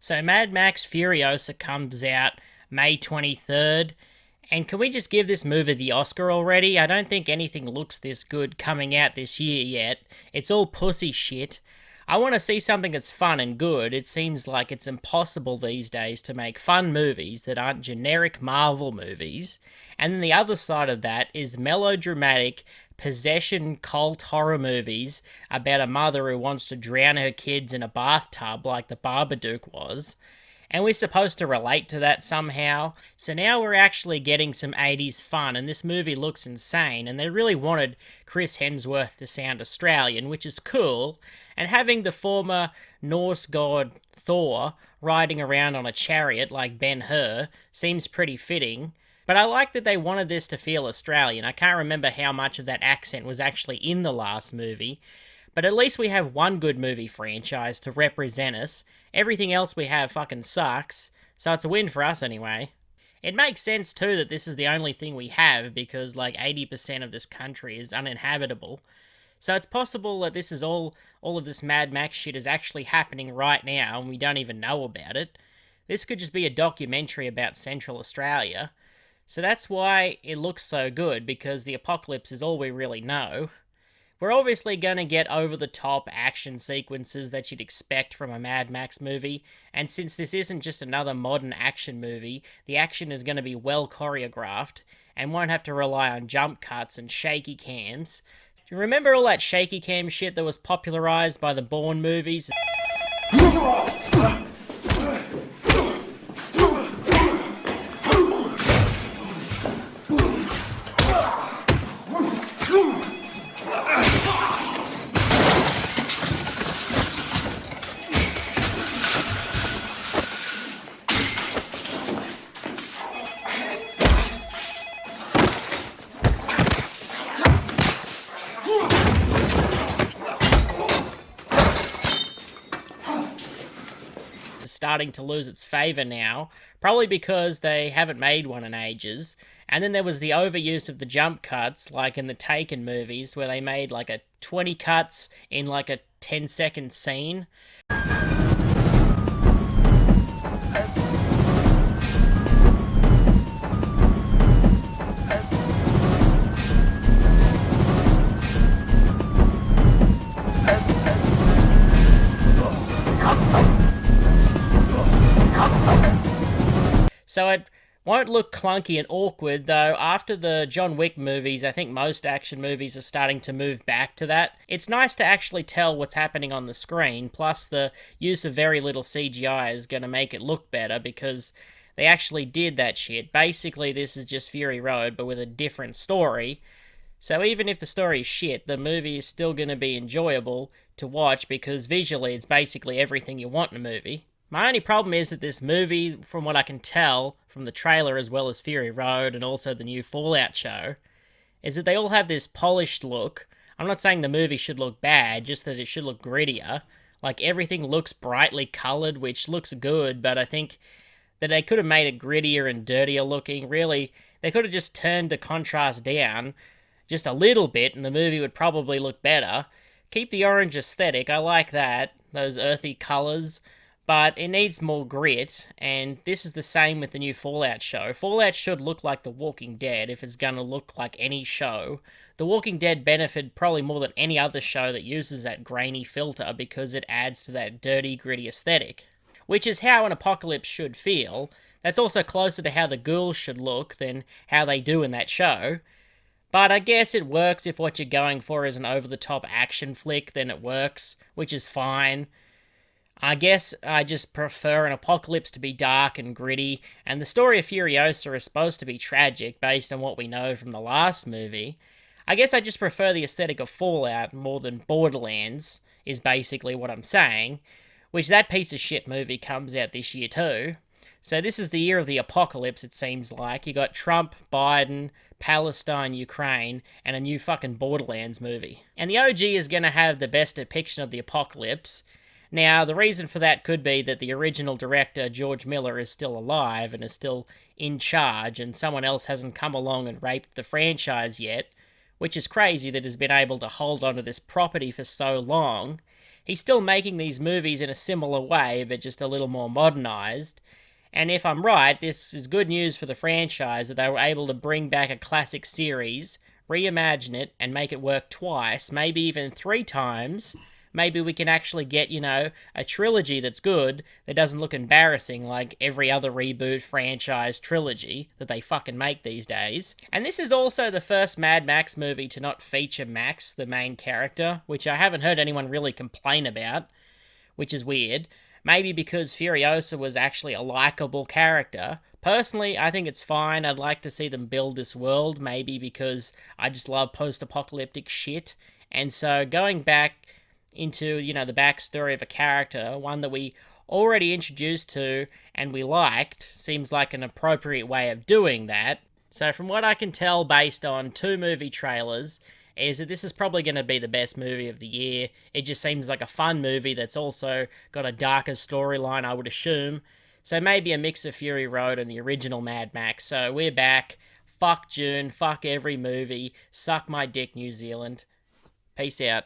So Mad Max Furiosa comes out May 23rd. And can we just give this movie the Oscar already? I don't think anything looks this good coming out this year yet. It's all pussy shit. I want to see something that's fun and good. It seems like it's impossible these days to make fun movies that aren't generic Marvel movies. And then the other side of that is melodramatic possession cult horror movies about a mother who wants to drown her kids in a bathtub like the Babadook was. And we're supposed to relate to that somehow. So now we're actually getting some 80s fun, and this movie looks insane, and they really wanted Chris Hemsworth to sound Australian, which is cool, and having the former Norse god Thor riding around on a chariot like Ben-Hur seems pretty fitting. But I like that they wanted this to feel Australian. I can't remember how much of that accent was actually in the last movie, but at least we have one good movie franchise to represent us. Everything else we have fucking sucks, so it's a win for us anyway. It makes sense too that this is the only thing we have because like 80% of this country is uninhabitable. So it's possible that this is all of this Mad Max shit is actually happening right now and we don't even know about it. This could just be a documentary about Central Australia. So that's why it looks so good, because the apocalypse is all we really know. We're obviously going to get over-the-top action sequences that you'd expect from a Mad Max movie, and since this isn't just another modern action movie, the action is going to be well choreographed, and won't have to rely on jump cuts and shaky cams. Do you remember all that shaky cam shit that was popularized by the Bourne movies? Starting to lose its favour now, probably because they haven't made one in ages. And then there was the overuse of the jump cuts, like in the Taken movies, where they made like a 20 cuts in like a 10-second scene. So it won't look clunky and awkward, though after the John Wick movies, I think most action movies are starting to move back to that. It's nice to actually tell what's happening on the screen, plus the use of very little CGI is going to make it look better because they actually did that shit. Basically, this is just Fury Road, but with a different story. So even if the story is shit, the movie is still going to be enjoyable to watch because visually it's basically everything you want in a movie. My only problem is that this movie, from what I can tell from the trailer as well as Fury Road and also the new Fallout show, is that they all have this polished look. I'm not saying the movie should look bad, just that it should look grittier. Like everything looks brightly coloured, which looks good, but I think that they could have made it grittier and dirtier looking. Really, they could have just turned the contrast down just a little bit and the movie would probably look better. Keep the orange aesthetic, I like that, those earthy colours. But it needs more grit, and this is the same with the new Fallout show. Fallout should look like The Walking Dead if it's going to look like any show. The Walking Dead benefited probably more than any other show that uses that grainy filter because it adds to that dirty, gritty aesthetic. Which is how an apocalypse should feel. That's also closer to how the ghouls should look than how they do in that show. But I guess it works if what you're going for is an over-the-top action flick, then it works, which is fine. I guess I just prefer an apocalypse to be dark and gritty, and the story of Furiosa is supposed to be tragic based on what we know from the last movie. I guess I just prefer the aesthetic of Fallout more than Borderlands, is basically what I'm saying, which that piece of shit movie comes out this year too. So this is the year of the apocalypse, it seems like. You got Trump, Biden, Palestine, Ukraine, and a new fucking Borderlands movie. And the OG is going to have the best depiction of the apocalypse. Now, the reason for that could be that the original director, George Miller, is still alive and is still in charge, and someone else hasn't come along and raped the franchise yet, which is crazy that he's been able to hold onto this property for so long. he's still making these movies in a similar way, but just a little more modernized. And if I'm right, this is good news for the franchise that they were able to bring back a classic series, reimagine it, and make it work twice, maybe even three times. Maybe we can actually get, a trilogy that's good, that doesn't look embarrassing like every other reboot franchise trilogy that they fucking make these days. And this is also the first Mad Max movie to not feature Max, the main character, which I haven't heard anyone really complain about, which is weird. Maybe because Furiosa was actually a likable character. Personally, I think it's fine. I'd like to see them build this world, maybe because I just love post apocalyptic shit. And so going back into, the backstory of a character, one that we already introduced to and we liked, seems like an appropriate way of doing that. So, from what I can tell based on two movie trailers, is that this is probably going to be the best movie of the year. It just seems like a fun movie that's also got a darker storyline, I would assume. So maybe a mix of Fury Road and the original Mad Max. So we're back. Fuck June. Fuck every movie. Suck my dick, New Zealand. Peace out.